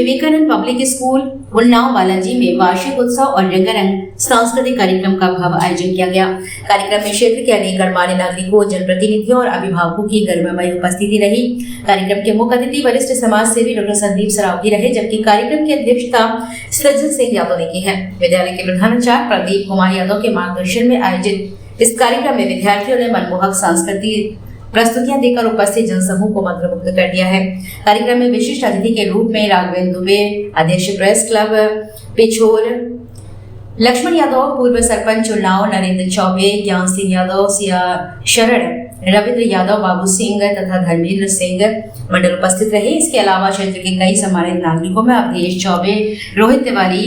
Vivekananda public school Unnao Balaji में वार्षिक उत्सव और रंगारंग सांस्कृतिक कार्यक्रम का भव्य आयोजन किया गया। कार्यक्रम में क्षेत्र के अनेक गणमान्य नागरिकों, जनप्रतिनिधियों और अभिभावकों की गरिमामय उपस्थिति रही। कार्यक्रम के मुख्य अतिथि वरिष्ठ समाज सेवी डॉक्टर संदीप सरावगी रहे, जबकि कार्यक्रम की अध्यक्षता सज्जन सिंह यादव ने की है। विद्यालय के प्रधानाचार्य प्रदीप कुमार यादव के मार्गदर्शन में आयोजित इस कार्यक्रम में विद्यार्थियों ने मनमोहक सांस्कृतिक प्रस्तुतियां देकर उपस्थित जनसमूह को मंत्रमुग्ध कर दिया है। कार्यक्रम में विशिष्ट अतिथि के रूप में राघवेंद्र दुबे, अध्यक्ष प्रेस क्लब पिछोर, लक्ष्मण यादव, पूर्व सरपंच उन्नाव नरेंद्र चौबे, ज्ञान सिंह यादव, सिया शरण, रविंद्र यादव, बाबू सिंह तथा धर्मेंद्र सिंह मंडल उपस्थित रहे। इसके अलावा क्षेत्र के कई सम्मानित नागरिकों में अवधेश चौबे, रोहित तिवारी,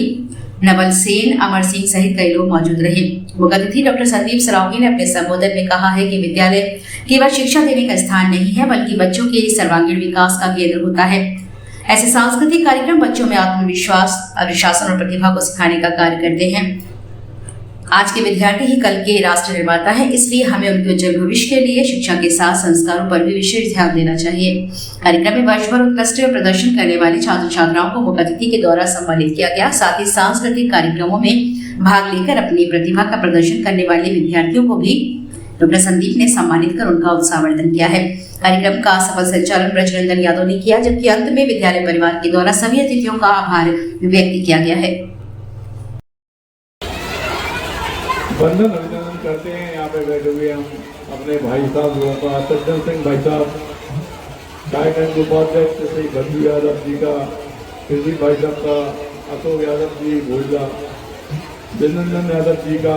नवल सेन, अमर सिंह सहित कई लोग मौजूद रहे। मुख्य अतिथि डॉक्टर संदीप सरावगी ने अपने संबोधन में कहा है कि विद्यालय केवल शिक्षा देने का स्थान नहीं है, बल्कि बच्चों के सर्वांगीण विकास का केंद्र होता है। ऐसे सांस्कृतिक कार्यक्रम बच्चों में आत्मविश्वास, अनुशासन और प्रतिभा को सिखाने का कार्य करते हैं। आज के विद्यार्थी ही कल के राष्ट्र निर्माता हैं, इसलिए हमें उनके उज्जवल भविष्य के लिए शिक्षा के साथ संस्कारों पर भी विशेष ध्यान देना चाहिए। कार्यक्रम में वर्ष भर उत्कृष्ट प्रदर्शन करने वाले छात्र छात्राओं को मुख्य अतिथि के द्वारा सम्मानित किया गया। साथ ही सांस्कृतिक कार्यक्रमों में भाग लेकर अपनी प्रतिभा का प्रदर्शन करने वाले विद्यार्थियों को भी डॉक्टर संदीप ने सम्मानित कर उनका उत्साहवर्धन किया है। कार्यक्रम का सफल संचालन ब्रजनंदन यादव ने किया, जबकि अंत में विद्यालय परिवार के द्वारा सभी अतिथियों का आभार व्यक्त किया गया है। वंदन अभिनंदन करते हैं। यहाँ पे बैठे हुए हम अपने भाई साहब लोगों का, सज्जन सिंह भाई साहब, कार्यक्रम उपाध्यक्ष श्री भज्जू यादव जी का, कृषि भाई साहब का, अशोक यादव जी भोजला, बिनंदन यादव जी का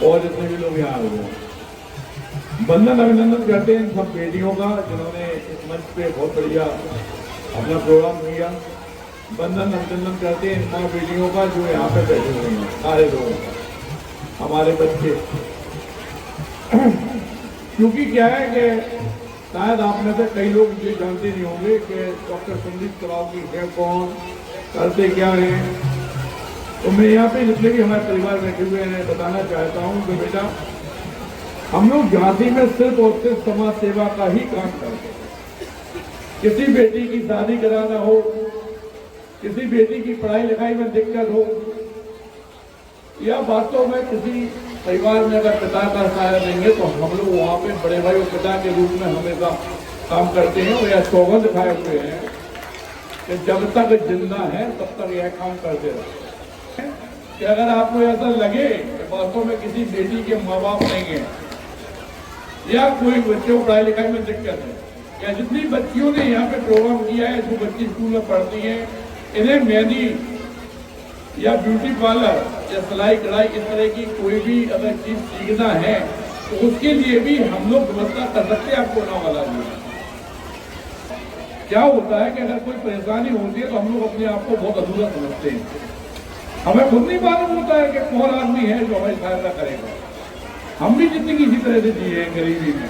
और जितने भी लोग यहाँ हुए हैं। वंदन अभिनंदन करते हैं सब बेटियों का, जिन्होंने इस मंच पे बहुत बढ़िया अपना प्रोग्राम किया। वंदन अभिनंदन करते हैं इन माँ बेटियों का जो यहाँ पे बैठे हुए हैं, सारे लोग हमारे बच्चे। क्योंकि क्या है कि शायद आप में से कई लोग ये जानते नहीं होंगे कि डॉक्टर संदीप सरावगी है कौन, करते क्या हैं। तो मैं यहाँ पे जितने भी हमारे परिवार बैठे हुए हैं बताना चाहता हूँ कि बेटा हम लोग झांसी में सिर्फ और सिर्फ समाज सेवा का ही काम करते हैं। किसी बेटी की शादी कराना हो, किसी बेटी की पढ़ाई लिखाई में दिक्कत हो, या वास्तव में किसी परिवार में अगर पिता का सहारा देंगे तो हम लोग वहाँ पे बड़े भाई और पिता के रूप में हमेशा काम करते हैं। और यह सौगंध खाए हुए हैं कि जब तक जिंदा है तब तक यह काम करते रहे। कि अगर आपको ऐसा लगे कि वास्तव में किसी बेटी के माँ बाप नहीं है या कोई बच्चों को पढ़ाई लिखाई में दिक्कत है, या जितनी बच्चियों ने यहाँ पे प्रोग्राम किया है, जो बच्ची स्कूल में पढ़ती हैं, इन्हें मेहंदी या ब्यूटी पार्लर या सिलाई कढ़ाई इस तरह की कोई भी अगर चीज सीखना है तो उसके लिए भी हम लोग व्यवस्था कर सकते हैं। आपको ना वाला भी क्या होता है कि अगर कोई परेशानी होती है तो हम लोग अपने आप को बहुत अधूरा समझते हैं। हमें खुद नहीं मालूम होता है कि कौन आदमी है जो हमें सहायता करेगा। हम भी जिंदगी इसी तरह से जिए हैं गरीबी में,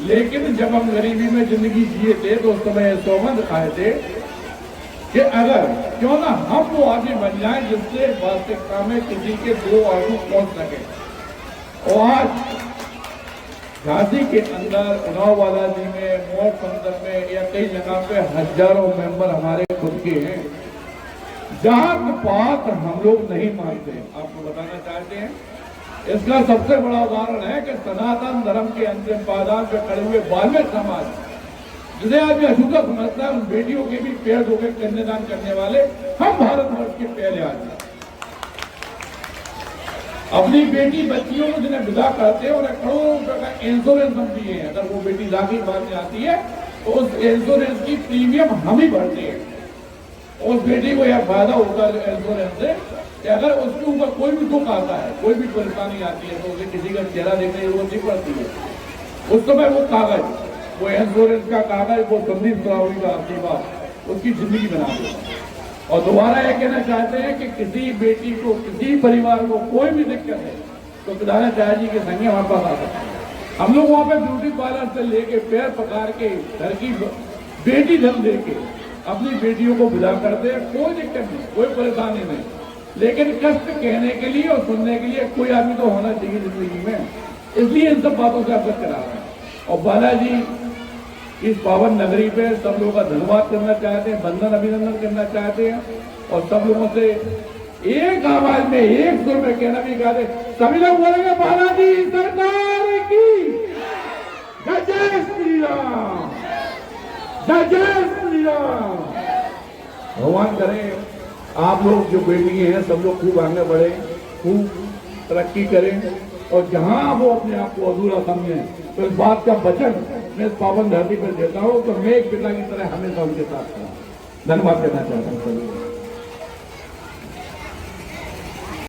लेकिन जब हम गरीबी में जिंदगी जिए थे तो उस समय सौगंध खाए थे कि अगर क्यों ना हम वो आगे बन जाए जिससे वास्तविकता में किसी के दो आंसू पहुंच सके। और आज झांसी के अंदर उन्नाव बालाजी में, मोर पंदर में या कई जगह पे हजारों मेंबर हमारे खुद के हैं। जात पात हम लोग नहीं मानते, आपको बताना चाहते हैं। इसका सबसे बड़ा उदाहरण है कि सनातन धर्म के अंतिम पायदान पे खड़े हुए वाल्मीकि समाज, जिसे आज अछूता समझता है, उन बेटियों के भी पैर धोकर कन्यादान करने वाले हम भारतवर्ष के पहले आदमी। अपनी बेटी बच्चियों को जिन्हें विदा करते हैं उन्हें करोड़ों रुपए का इंश्योरेंस हम दिए हैं। अगर वो बेटी दाखिल बाद में आती है तो उस इंश्योरेंस की प्रीमियम हम ही भरते हैं। उस बेटी को यह फायदा होता है इंश्योरेंस से कि अगर उसके ऊपर कोई भी दुख आता है, कोई भी परेशानी आती है तो उसे किसी का चेहरा देखने की जरूरत नहीं पड़ती है। उस समय वो कागज, वो इंश्योरेंस का कागज, वो संदीप सरावगी का आशीर्वाद उसकी जिंदगी बना देता। और दोबारा यह कहना चाहते हैं कि किसी बेटी को, किसी परिवार को कोई भी दिक्कत है तो प्रधानाचार्य जी के संगे हमारे पास आ सकते हैं। हम लोग वहाँ पे ब्यूटी पार्लर से लेके पैर पकार के घर की बेटी धन दे के अपनी बेटियों को विदा करते हैं। कोई दिक्कत नहीं, कोई परेशानी नहीं, लेकिन कष्ट कहने के लिए और सुनने के लिए कोई आदमी तो होना चाहिए जिंदगी में। इसलिए इन सब बातों से अवगत करा रहे हैं। और बालाजी इस पावन नगरी पे सब लोगों का धन्यवाद करना चाहते हैं, वंदन अभिनंदन करना चाहते हैं और सब लोगों से एक आवाज में एक सुर में कहना भी चाहते, सभी लोग बोलेंगे बालाजी सरकार की जय जय श्री राम, जय जय श्री राम। भगवान करे आप लोग जो बेटी हैं सब लोग खूब आगे बढ़े, खूब तरक्की करें और जहां वो अपने आप को अधूरा समझे तो इस बात का वचन मैं इस पावन धरती पर देता हूं तो मैं एक पिता की तरह हमेशा उनके साथ हूं। धन्यवाद देना चाहता हूँ।